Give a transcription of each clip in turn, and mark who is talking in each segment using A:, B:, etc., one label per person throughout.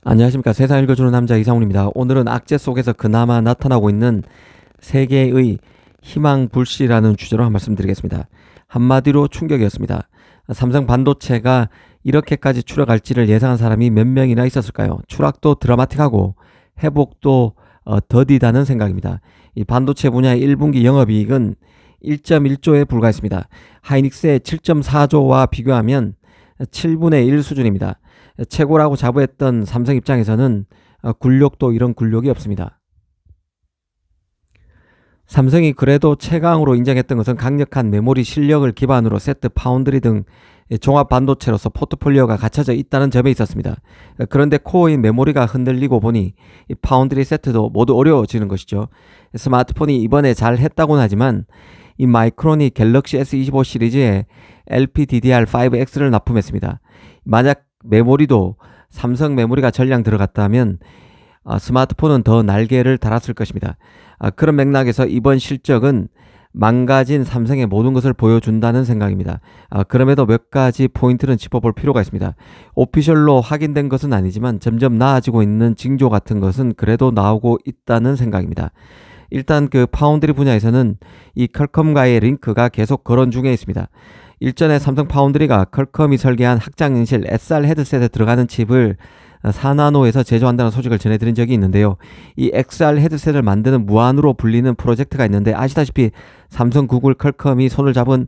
A: 안녕하십니까. 세상 읽어주는 남자 이상훈입니다. 오늘은 악재 속에서 그나마 나타나고 있는 세계의 희망 불씨라는 주제로 한 말씀 드리겠습니다. 한마디로 충격이었습니다. 삼성 반도체가 이렇게까지 추락할지를 예상한 사람이 몇 명이나 있었을까요? 추락도 드라마틱하고 회복도 더디다는 생각입니다. 이 반도체 분야의 1분기 영업이익은 1.1조에 불과했습니다. 하이닉스의 7.4조와 비교하면 7분의 1 수준입니다. 최고라고 자부했던 삼성 입장에서는 굴욕도 이런 굴욕이 없습니다. 삼성이 그래도 최강으로 인정했던 것은 강력한 메모리 실력을 기반으로 세트, 파운드리 등 종합 반도체로서 포트폴리오가 갖춰져 있다는 점에 있었습니다. 그런데 코어인 메모리가 흔들리고 보니 이 파운드리 세트도 모두 어려워지는 것이죠. 스마트폰이 이번에 잘 했다고는 하지만 이 마이크론이 갤럭시 S25 시리즈에 LPDDR5X를 납품했습니다. 만약 메모리도 삼성 메모리가 전량 들어갔다면 스마트폰은 더 날개를 달았을 것입니다. 그런 맥락에서 이번 실적은 망가진 삼성의 모든 것을 보여준다는 생각입니다. 그럼에도 몇 가지 포인트는 짚어볼 필요가 있습니다. 오피셜로 확인된 것은 아니지만 점점 나아지고 있는 징조 같은 것은 그래도 나오고 있다는 생각입니다. 일단 그 파운드리 분야에서는 이 퀄컴과의 링크가 계속 거론 중에 있습니다. 일전에 삼성 파운드리가 퀄컴이 설계한 확장현실 SR 헤드셋에 들어가는 칩을 4나노에서 제조한다는 소식을 전해드린 적이 있는데요. 이 XR 헤드셋을 만드는 무한으로 불리는 프로젝트가 있는데 아시다시피 삼성, 구글, 퀄컴이 손을 잡은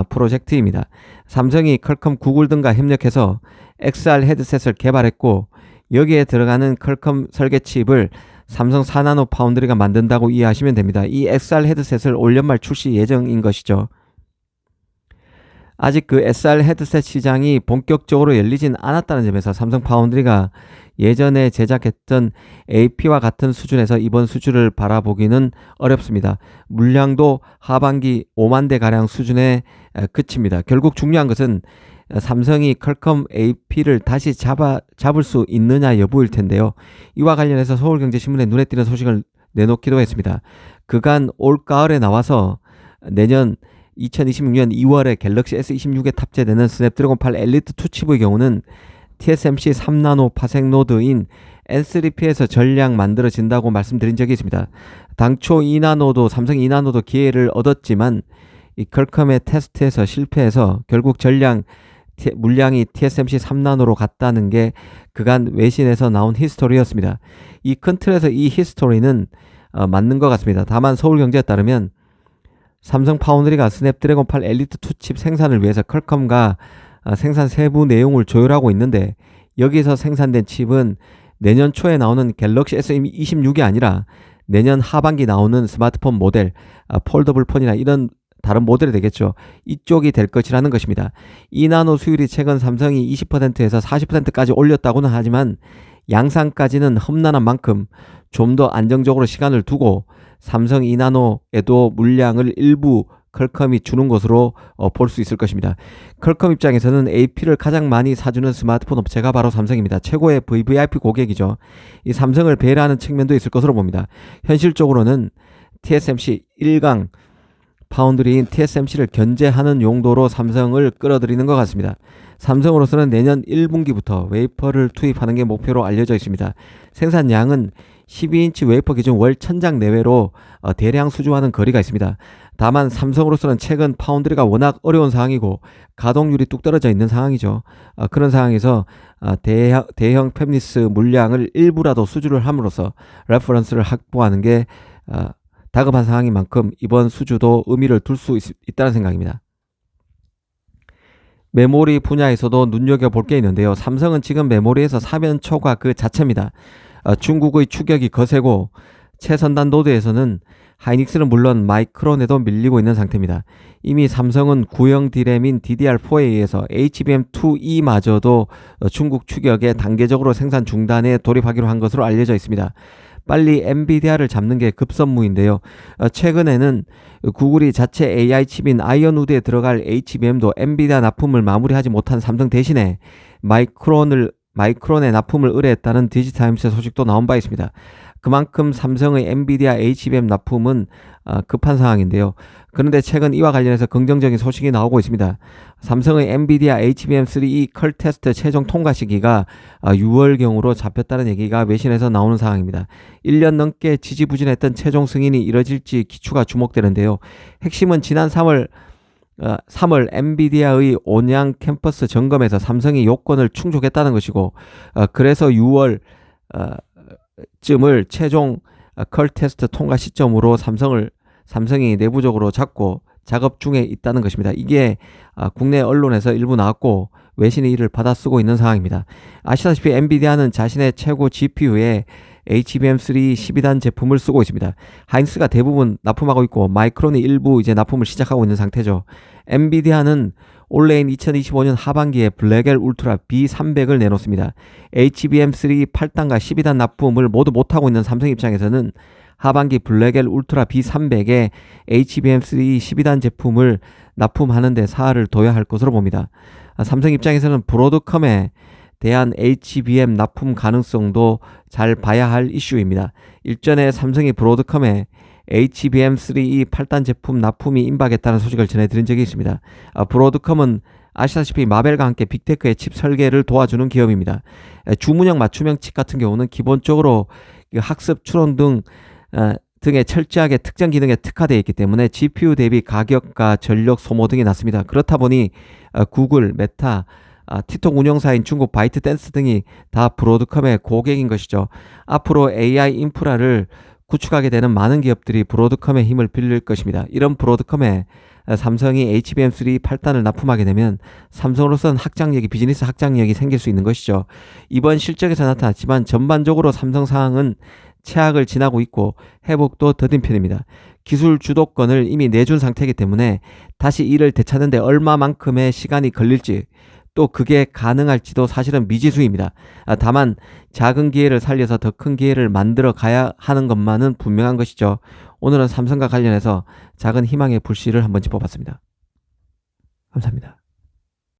A: 프로젝트입니다. 삼성이 퀄컴, 구글 등과 협력해서 XR 헤드셋을 개발했고 여기에 들어가는 퀄컴 설계 칩을 삼성 4나노 파운드리가 만든다고 이해하시면 됩니다. 이 XR 헤드셋을 올 연말 출시 예정인 것이죠. 아직 그 SR 헤드셋 시장이 본격적으로 열리진 않았다는 점에서 삼성 파운드리가 예전에 제작했던 AP와 같은 수준에서 이번 수주를 바라보기는 어렵습니다. 물량도 하반기 5만 대가량 수준에 그칩니다. 결국 중요한 것은 삼성이 퀄컴 AP를 다시 잡을 수 있느냐 여부일 텐데요. 이와 관련해서 서울경제신문에 눈에 띄는 소식을 내놓기도 했습니다. 그간 올가을에 나와서 내년 2026년 2월에 갤럭시 S26에 탑재되는 스냅드래곤 8 엘리트 2 칩의 경우는 TSMC 3나노 파생 노드인 N3P에서 전량 만들어진다고 말씀드린 적이 있습니다. 당초 2나노도 삼성 2나노도 기회를 얻었지만 이 퀄컴의 테스트에서 실패해서 결국 전량 물량이 TSMC 3나노로 갔다는 게 그간 외신에서 나온 히스토리였습니다. 이 큰 틀에서 이 히스토리는 맞는 것 같습니다. 다만 서울경제에 따르면 삼성 파운드리가 스냅드래곤 8 엘리트 2 칩 생산을 위해서 퀄컴과 생산 세부 내용을 조율하고 있는데 여기서 생산된 칩은 내년 초에 나오는 갤럭시 S26이 아니라 내년 하반기 나오는 스마트폰 모델, 폴더블 폰이나 이런 다른 모델이 되겠죠. 이쪽이 될 것이라는 것입니다. 2나노 수율이 최근 삼성이 20%에서 40%까지 올렸다고는 하지만 양산까지는 험난한 만큼 좀 더 안정적으로 시간을 두고 삼성 2나노에도 물량을 일부 퀄컴이 주는 것으로 볼 수 있을 것입니다. 퀄컴 입장에서는 AP를 가장 많이 사주는 스마트폰 업체가 바로 삼성입니다. 최고의 VVIP 고객이죠. 이 삼성을 배려하는 측면도 있을 것으로 봅니다. 현실적으로는 TSMC 1강 파운드리인 TSMC를 견제하는 용도로 삼성을 끌어들이는 것 같습니다. 삼성으로서는 내년 1분기부터 웨이퍼를 투입하는 게 목표로 알려져 있습니다. 생산량은 12인치 웨이퍼 기준 월 1000장 내외로 대량 수주하는 거리가 있습니다. 다만 삼성으로서는 최근 파운드리가 워낙 어려운 상황이고 가동률이 뚝 떨어져 있는 상황이죠. 그런 상황에서 대형 팹리스 물량을 일부라도 수주를 함으로써 레퍼런스를 확보하는 게 다급한 상황인 만큼 이번 수주도 의미를 둘 수 있다는 생각입니다. 메모리 분야에서도 눈여겨볼 게 있는데요. 삼성은 지금 메모리에서 사면 초과 그 자체입니다. 중국의 추격이 거세고 최선단 노드에서는 하이닉스는 물론 마이크론에도 밀리고 있는 상태입니다. 이미 삼성은 구형 디램인 DDR4에 의해서 HBM2E마저도 중국 추격에 단계적으로 생산 중단에 돌입하기로 한 것으로 알려져 있습니다. 빨리 엔비디아를 잡는 게 급선무인데요. 최근에는 구글이 자체 AI 칩인 아이언우드에 들어갈 HBM도 엔비디아 납품을 마무리하지 못한 삼성 대신에 마이크론에 납품을 의뢰했다는 디지타임스 소식도 나온 바 있습니다. 그만큼 삼성의 엔비디아 HBM 납품은 급한 상황인데요. 그런데 최근 이와 관련해서 긍정적인 소식이 나오고 있습니다. 삼성의 엔비디아 HBM3E 컬 테스트 최종 통과 시기가 6월경으로 잡혔다는 얘기가 외신에서 나오는 상황입니다. 1년 넘게 지지부진했던 최종 승인이 이뤄질지 기추가 주목되는데요. 핵심은 지난 3월 엔비디아의 온양 캠퍼스 점검에서 삼성이 요건을 충족했다는 것이고, 그래서 6월 쯤을 최종 컬 테스트 통과 시점으로 삼성이 내부적으로 잡고 작업 중에 있다는 것입니다. 이게 국내 언론에서 일부 나왔고 외신이 이를 받아쓰고 있는 상황입니다. 아시다시피 엔비디아는 자신의 최고 GPU에 HBM3 12단 제품을 쓰고 있습니다. 하인스가 대부분 납품하고 있고 마이크론이 일부 이제 납품을 시작하고 있는 상태죠. 엔비디아는 올해인 2025년 하반기에 블랙엘 울트라 B300을 내놓습니다. HBM3 8단과 12단 납품을 모두 못하고 있는 삼성 입장에서는 하반기 블랙엘 울트라 B300에 HBM3 12단 제품을 납품하는 데 사활을 둬야 할 것으로 봅니다. 삼성 입장에서는 브로드컴에 대한 HBM 납품 가능성도 잘 봐야 할 이슈입니다. 일전에 삼성이 브로드컴에 HBM3E 8단 제품 납품이 임박했다는 소식을 전해드린 적이 있습니다. 브로드컴은 아시다시피 마벨과 함께 빅테크의 칩 설계를 도와주는 기업입니다. 주문형 맞춤형 칩 같은 경우는 기본적으로 학습, 추론 등의 철저하게 특정 기능에 특화되어 있기 때문에 GPU 대비 가격과 전력 소모 등이 낮습니다. 그렇다 보니 구글, 메타, 틱톡 운영사인 중국 바이트댄스 등이 다 브로드컴의 고객인 것이죠. 앞으로 AI 인프라를 구축하게 되는 많은 기업들이 브로드컴의 힘을 빌릴 것입니다. 이런 브로드컴에 삼성이 HBM3 8단을 납품하게 되면 삼성으로서는 비즈니스 확장력이 생길 수 있는 것이죠. 이번 실적에서 나타났지만 전반적으로 삼성 상황은 최악을 지나고 있고 회복도 더딘 편입니다. 기술 주도권을 이미 내준 상태이기 때문에 다시 이를 되찾는 데 얼마만큼의 시간이 걸릴지 또 그게 가능할지도 사실은 미지수입니다. 다만 작은 기회를 살려서 더 큰 기회를 만들어 가야 하는 것만은 분명한 것이죠. 오늘은 삼성과 관련해서 작은 희망의 불씨를 한번 짚어봤습니다. 감사합니다.